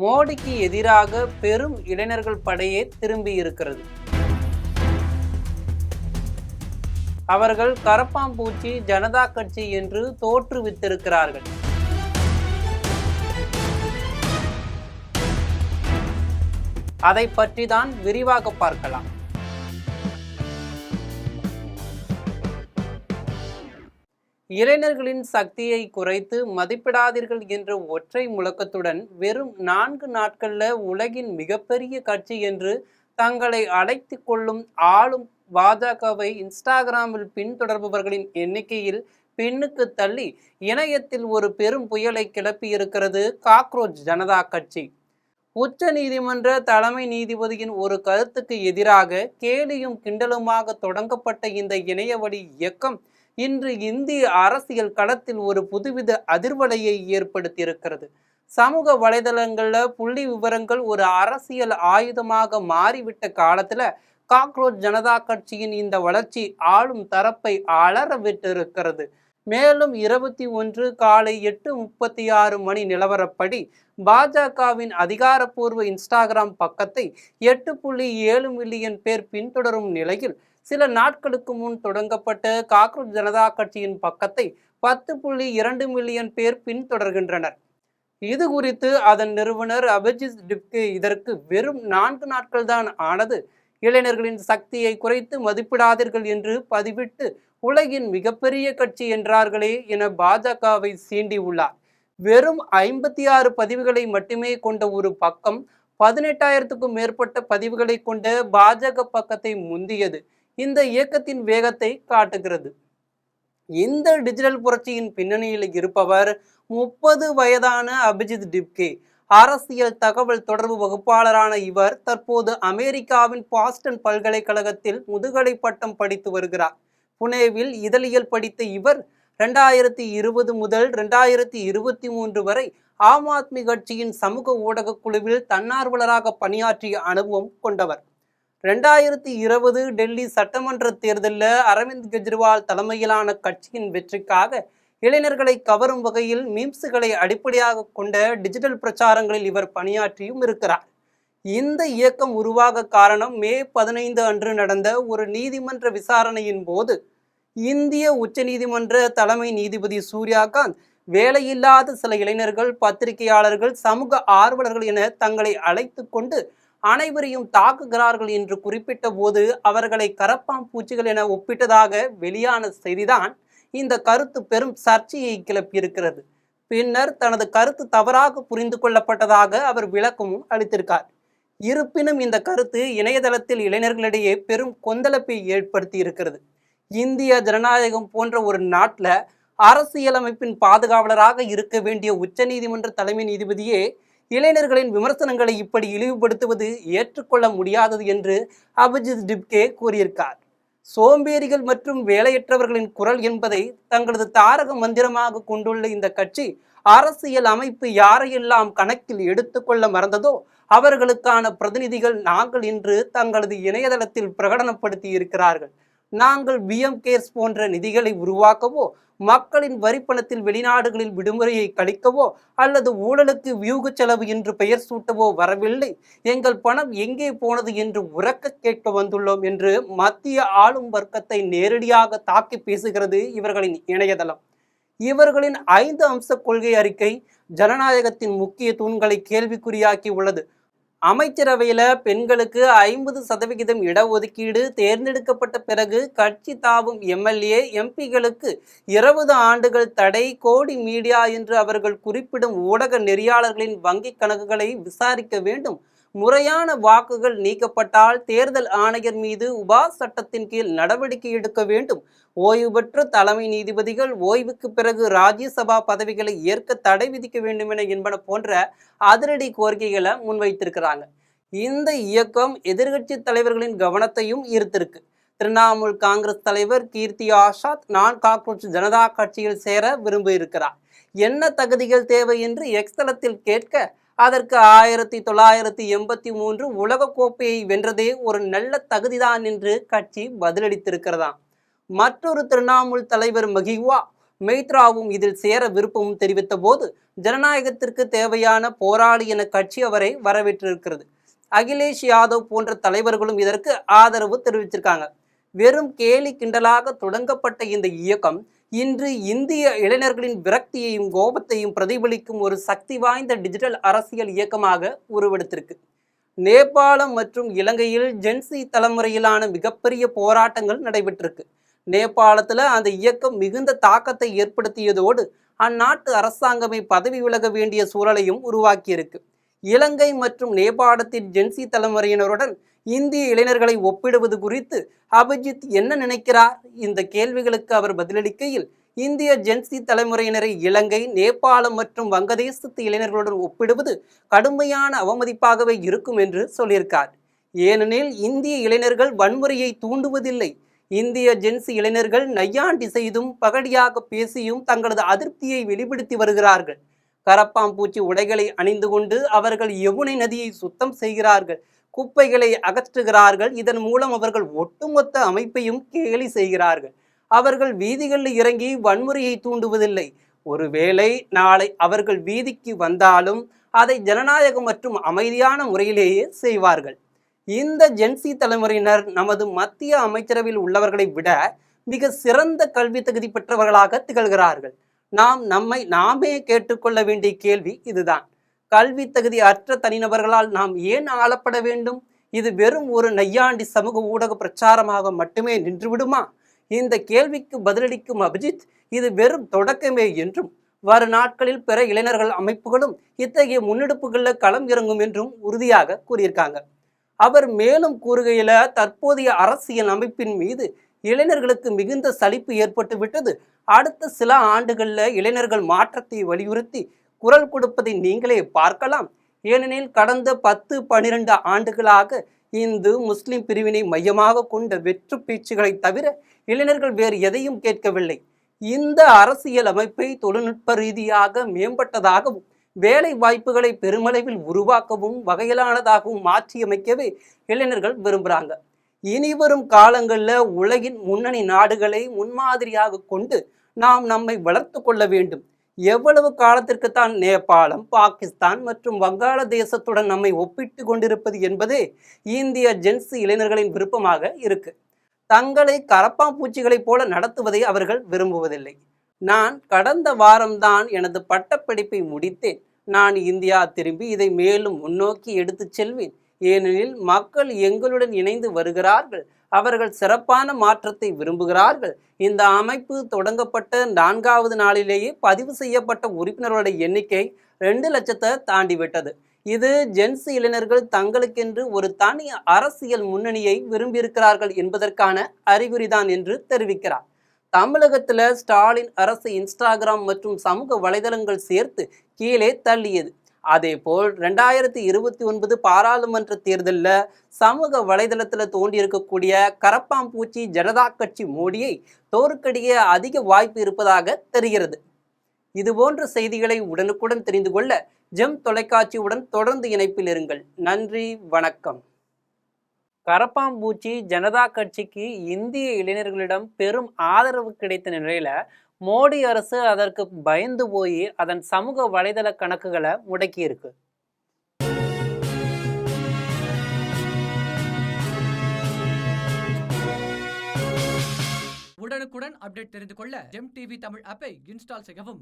மோடிக்கு எதிராக பெரும் இளைஞர்கள் படையே திரும்பி இருக்கிறது. அவர்கள் கரப்பாம்பூச்சி ஜனதா கட்சி என்று தோற்றுவித்திருக்கிறார்கள். அதை பற்றி தான் விரிவாக பார்க்கலாம். இளைஞர்களின் சக்தியை குறைத்து மதிப்பிடாதீர்கள் என்ற ஒற்றை முழக்கத்துடன் வெறும் 4 நாட்கள்ல உலகின் மிகப்பெரிய கட்சி என்று தங்களை அழைத்து கொள்ளும் ஆளும் பாஜகவை இன்ஸ்டாகிராமில் பின்தொடர்பவர்களின் எண்ணிக்கையில் பின்னுக்கு தள்ளி இணையத்தில் ஒரு பெரும் புயலை கிளப்பி இருக்கிறது காக்ரோச் ஜனதா கட்சி. உச்ச நீதிமன்ற தலைமை நீதிபதியின் ஒரு கருத்துக்கு எதிராக கேலியும் கிண்டலுமாக தொடங்கப்பட்ட இந்த இணையவழி இயக்கம் இன்று இந்திய அரசியல் களத்தில் ஒரு புதுவித அதிர்வலையை ஏற்படுத்தியிருக்கிறது. சமூக வலைதளங்கள்ல புள்ளி விவரங்கள் ஒரு அரசியல் ஆயுதமாக மாறிவிட்ட காலத்துல காக்ரோச் ஜனதா கட்சியின் இந்த வளர்ச்சி ஆளும் தரப்பை அலற விட்டிருக்கிறது. மேலும் 21 காலை 8:36 மணி நிலவரப்படி பாஜகவின் அதிகாரப்பூர்வ இன்ஸ்டாகிராம் பக்கத்தை 8.7 மில்லியன் பேர் பின்தொடரும் நிலையில் சில நாட்களுக்கு முன் தொடங்கப்பட்ட காக்ரோச் ஜனதா கட்சியின் பக்கத்தை 10.2 மில்லியன் பேர் பின்தொடர்கின்றனர். இது குறித்து அதன் நிறுவனர் அபிஜித் டிப்கே இதற்கு வெறும் 4 நாட்கள் தான் ஆனது, இளைஞர்களின் சக்தியை குறைத்து மதிப்பிடாதீர்கள் என்று பதிவிட்டு உலகின் மிகப்பெரிய கட்சி என்றார்களே என பாஜகவை சீண்டி உள்ளார். வெறும் 56 பதிவுகளை மட்டுமே கொண்ட ஒரு பக்கம் 18,000க்கும் மேற்பட்ட பதிவுகளை கொண்ட பாஜக பக்கத்தை முந்தியது இந்த இயக்கத்தின் வேகத்தை காட்டுகிறது. இந்த டிஜிட்டல் புரட்சியின் பின்னணியில் இருப்பவர் 30 வயதான அபிஜித் டிப்கே. அரசியல் தகவல் தொடர்பு வகுப்பாளரான இவர் தற்போது அமெரிக்காவின் பாஸ்டன் பல்கலைக்கழகத்தில் முதுகலை பட்டம் படித்து வருகிறார். புனேவில் இதழியல் படித்த இவர் 2020 முதல் 2023 வரை ஆம் ஆத்மி கட்சியின் சமூக ஊடக குழுவில் தன்னார்வலராக பணியாற்றிய அனுபவம் கொண்டவர். 2020 டெல்லி சட்டமன்ற தேர்தலில் அரவிந்த் கெஜ்ரிவால் தலைமையிலான கட்சியின் வெற்றிக்காக இளைஞர்களை கவரும் வகையில் மீம்ஸுகளை அடிப்படையாக கொண்ட டிஜிட்டல் பிரச்சாரங்களில் இவர் பணியாற்றியும் இருக்கிறார். இந்த இயக்கம் உருவாக காரணம் மே 15 அன்று நடந்த ஒரு நீதிமன்ற விசாரணையின் போது இந்திய உச்ச நீதிமன்ற தலைமை நீதிபதி சூர்யாகாந்த் வேலையில்லாத சில இளைஞர்கள், பத்திரிகையாளர்கள், சமூக ஆர்வலர்கள் என தங்களை அழைத்து கொண்டு அனைவரையும் தாக்குகிறார்கள் என்று குறிப்பிட்ட போது அவர்களை கரப்பாம்பூச்சிகள் என ஒப்பிட்டதாக வெளியான செய்திதான் இந்த கருத்து பெரும் சர்ச்சையை கிளப்பியிருக்கிறது. பின்னர் தனது கருத்து தவறாக புரிந்து கொள்ளப்பட்டதாக அவர் விளக்கமும் அளித்திருக்கார். இருப்பினும் இந்த கருத்து இணையதளத்தில் இளைஞர்களிடையே பெரும் கொந்தளிப்பை ஏற்படுத்தி இருக்கிறது. இந்திய ஜனநாயகம் போன்ற ஒரு நாட்டில் அரசியலமைப்பின் பாதுகாவலராக இருக்க வேண்டிய உச்ச நீதிமன்ற தலைமை நீதிபதியே இளைஞர்களின் விமர்சனங்களை இப்படி இழிவுபடுத்துவது ஏற்றுக்கொள்ள முடியாதது என்று அபிஜித் டிப்கே கூறியிருக்கார். சோம்பேறிகள் மற்றும் வேலையற்றவர்களின் குரல் என்பதை தங்களது தாரக மந்திரமாக கொண்டுள்ள இந்த கட்சி அரசியல் அமைப்பு யாரையெல்லாம் கணக்கில் எடுத்துக்கொள்ள மறந்ததோ அவர்களுக்கான பிரதிநிதிகள் நாங்கள் என்று தங்களது இணையதளத்தில் பிரகடனப்படுத்தி இருக்கிறார்கள். நாங்கள் பிஎம் கேர்ஸ் போன்ற நிதிகளை உருவாக்கவோ, மக்களின் வரிப்பணத்தில் வெளிநாடுகளில் விடுமுறையை கழிக்கவோ அல்லது ஊழலுக்கு வியூக செலவு என்று பெயர் சூட்டவோ வரவில்லை. எங்கள் பணம் எங்கே போனது என்று உரக்க கேட்க வந்துள்ளோம் என்று மத்திய ஆளும் வர்க்கத்தை நேரடியாக தாக்கி பேசுகிறது இவர்களின் இணையதளம். இவர்களின் 5 அம்ச கொள்கை அறிக்கை ஜனநாயகத்தின் முக்கிய தூண்களை கேள்விக்குறியாக்கி உள்ளது. அமைச்சரவையில் பெண்களுக்கு 50% இடஒதுக்கீடு, தேர்ந்தெடுக்கப்பட்ட பிறகு கட்சி தாவும் எம்எல்ஏ, எம்பிகளுக்கு 20 ஆண்டுகள் தடை, கோடி மீடியா என்று அவர்கள் குறிப்பிடும் ஊடக நெறியாளர்களின் வங்கி கணக்குகளை விசாரிக்க வேண்டும், முறையான வாக்குகள் நீக்கப்பட்டால் தேர்தல் ஆணையர் மீது உபா சட்டத்தின் கீழ் நடவடிக்கை எடுக்க வேண்டும், ஓய்வு பெற்ற தலைமை நீதிபதிகள் ஓய்வுக்கு பிறகு ராஜ்யசபா பதவிகளை ஏற்க தடை விதிக்க வேண்டும் என்பன போன்ற அதிரடி கோரிக்கைகளை முன்வைத்திருக்கிறாங்க. இந்த இயக்கம் எதிர்கட்சி தலைவர்களின் கவனத்தையும் ஈர்த்திருக்கு. திரிணாமுல் காங்கிரஸ் தலைவர் கீர்த்தி ஆசாத் நான் காக்ரோச் ஜனதா கட்சியில் சேர விரும்பியிருக்கிறார். என்ன தகுதிகள் தேவை என்று எக்ஸ் தளத்தில் கேட்க அதற்கு 1983 உலகக்கோப்பையை வென்றதே ஒரு நல்ல தகுதிதான் என்று கட்சி பதிலளித்திருக்கிறதாம். மற்றொரு திரிணாமுல் தலைவர் மகிவா மெய்த்ராவும் இதில் சேர விருப்பமும் தெரிவித்த போது ஜனநாயகத்திற்கு தேவையான போராளி என கட்சி அவரை வரவேற்றிருக்கிறது. அகிலேஷ் யாதவ் போன்ற தலைவர்களும் இதற்கு ஆதரவு தெரிவிச்சிருக்காங்க. வெறும் கேலி கிண்டலாக தொடங்கப்பட்ட இந்த இயக்கம் இன்று இந்திய இளைஞர்களின் விரக்தியையும் கோபத்தையும் பிரதிபலிக்கும் ஒரு சக்தி வாய்ந்த டிஜிட்டல் அரசியல் இயக்கமாக உருவெடுத்திருக்கு. நேபாளம் மற்றும் இலங்கையில் ஜென்சி தலைமுறையிலான மிகப்பெரிய போராட்டங்கள் நடைபெற்றிருக்கு. நேபாளத்தில் அந்த இயக்கம் மிகுந்த தாக்கத்தை ஏற்படுத்தியதோடு அந்நாட்டு அரசாங்கமே பதவி விலக வேண்டிய சூழலையும் உருவாக்கியிருக்கு. இலங்கை மற்றும் நேபாளத்தின் ஜென்சி தலைமுறையினருடன் இந்திய இளைஞர்களை ஒப்பிடுவது குறித்து அபிஜித் என்ன நினைக்கிறார்? இந்த கேள்விகளுக்கு அவர் பதிலளிக்கையில், இந்திய ஜென்சி தலைமுறையினரை இலங்கை, நேபாளம் மற்றும் வங்கதேசத்து இளைஞர்களுடன் ஒப்பிடுவது கடுமையான அவமதிப்பாகவே இருக்கும் என்று சொல்லியிருக்கார். ஏனெனில் இந்திய இளைஞர்கள் வன்முறையை தூண்டுவதில்லை. இந்திய ஜென்சி இளைஞர்கள் நையாண்டி செய்தும் பகடியாக பேசியும் தங்களது அதிருப்தியை வெளிப்படுத்தி வருகிறார்கள். கரப்பாம்பூச்சி உடைகளை அணிந்து கொண்டு அவர்கள் யமுனை நதியை சுத்தம் செய்கிறார்கள், குப்பைகளை அகற்றுகிறார்கள். இதன் மூலம் அவர்கள் ஒட்டுமொத்த அமைப்பையும் கேலி செய்கிறார்கள். அவர்கள் வீதிகளில் இறங்கி வன்முறையை தூண்டுவதில்லை. ஒருவேளை நாளை அவர்கள் வீதிக்கு வந்தாலும் அதை ஜனநாயகம் மற்றும் அமைதியான முறையிலேயே செய்வார்கள். இந்த ஜென்சி தலைமுறையினர் நமது மத்திய அமைச்சரவையில் உள்ளவர்களை விட மிக சிறந்த கல்வி தகுதி பெற்றவர்களாக திகழ்கிறார்கள். நாம் நம்மை நாமே கேட்டுக்கொள்ள வேண்டிய கேள்வி இதுதான். கல்வி தகுதி அற்ற தனிநபர்களால் நாம் ஏன் ஆளப்பட வேண்டும்? இது வெறும் ஒரு நையாண்டி சமூக ஊடக பிரச்சாரமாக மட்டுமே நின்றுவிடுமா? இந்த கேள்விக்கு பதிலளிக்கும் அபிஜித், இது வெறும் தொடக்கமே என்றும் வரும் நாட்களில் பிற இளைஞர்கள் அமைப்புகளும் இத்தகைய முன்னெடுப்புகளில் களம் இறங்கும் என்றும் உறுதியாக கூறியிருக்காங்க. அவர் மேலும் கூறுகையில, தற்போதைய அரசியல் அமைப்பின் மீது இளைஞர்களுக்கு மிகுந்த சலிப்பு ஏற்பட்டு விட்டது. அடுத்த சில ஆண்டுகளில் இளைஞர்கள் மாற்றத்தை வலியுறுத்தி குரல் கொடுப்பதை நீங்களே பார்க்கலாம். ஏனெனில் கடந்த 10-12 ஆண்டுகளாக இந்து முஸ்லிம் பிரிவினை மையமாக கொண்ட வெற்று பேச்சுகளை தவிர இளைஞர்கள் வேறு எதையும் கேட்கவில்லை. இந்த அரசியல் அமைப்பை தொழில்நுட்ப ரீதியாக மேம்பட்டதாகவும் வேலை வாய்ப்புகளை பெருமளவில் உருவாக்கவும் வகையிலானதாகவும் மாற்றியமைக்கவே இளைஞர்கள் விரும்புகிறாங்க. இனிவரும் காலங்களில் உலகின் முன்னணி நாடுகளை முன்மாதிரியாக கொண்டு நாம் நம்மை வளர்த்து கொள்ள வேண்டும். எவ்வளவு காலத்திற்கு தான் நேபாளம், பாகிஸ்தான் மற்றும் வங்காளதேசத்துடன் நம்மை ஒப்பிட்டு கொண்டிருப்பது என்பதே இந்திய ஜென்சி இளைஞர்களின் விருப்பமாக இருக்கு. தங்களை கரப்பாம்பூச்சிகளைப் போல நடத்துவதை அவர்கள் விரும்புவதில்லை. நான் கடந்த வாரம்தான் எனது பட்டப்படிப்பை முடித்தேன். நான் இந்தியா திரும்பி இதை மேலும் முன்னோக்கி எடுத்து செல்வேன். ஏனெனில் மக்கள் எங்களுடன் இணைந்து வருகிறார்கள். அவர்கள் சிறப்பான மாற்றத்தை விரும்புகிறார்கள். இந்த அமைப்பு தொடங்கப்பட்ட 4வது நாளிலேயே பதிவு செய்யப்பட்ட உறுப்பினர்களுடைய எண்ணிக்கை 2 லட்சத்தை தாண்டிவிட்டது. இது ஜென்சி இளைஞர்கள் தங்களுக்கென்று ஒரு தனி அரசியல் முன்னணியை விரும்பியிருக்கிறார்கள் என்பதற்கான அறிகுறிதான் என்று தெரிவிக்கிறார். தமிழகத்தில் ஸ்டாலின் அரசு இன்ஸ்டாகிராம் மற்றும் சமூக வலைதளங்கள் சேர்த்து கீழே தள்ளியது. அதேபோல் 2029 பாராளுமன்ற தேர்தலில் சமூக வலைதளத்தில் தோன்றியிருக்கக்கூடிய கரப்பாம்பூச்சி ஜனதா கட்சி மோடியை தோற்கடிக்க அதிக வாய்ப்பு இருப்பதாக தெரிகிறது. இதுபோன்ற செய்திகளை உடனுக்குடன் தெரிந்து கொள்ள ஜெம் தொலைக்காட்சியுடன் தொடர்ந்து இணைப்பில் இருங்கள். நன்றி, வணக்கம். கரப்பாம்பூச்சி ஜனதா கட்சிக்கு இந்திய இளைஞர்களிடம் பெரும் ஆதரவு கிடைத்த நிலையில மோடி அரசு அதற்கு பயந்து போய் அதன் சமூக வலைதள கணக்குகளை முடக்கியிருக்கு. உடனுக்குடன் அப்டேட் தெரிந்து கொள்ள ஜெம் டிவி தமிழ் ஆப்பை இன்ஸ்டால் செய்யவும்.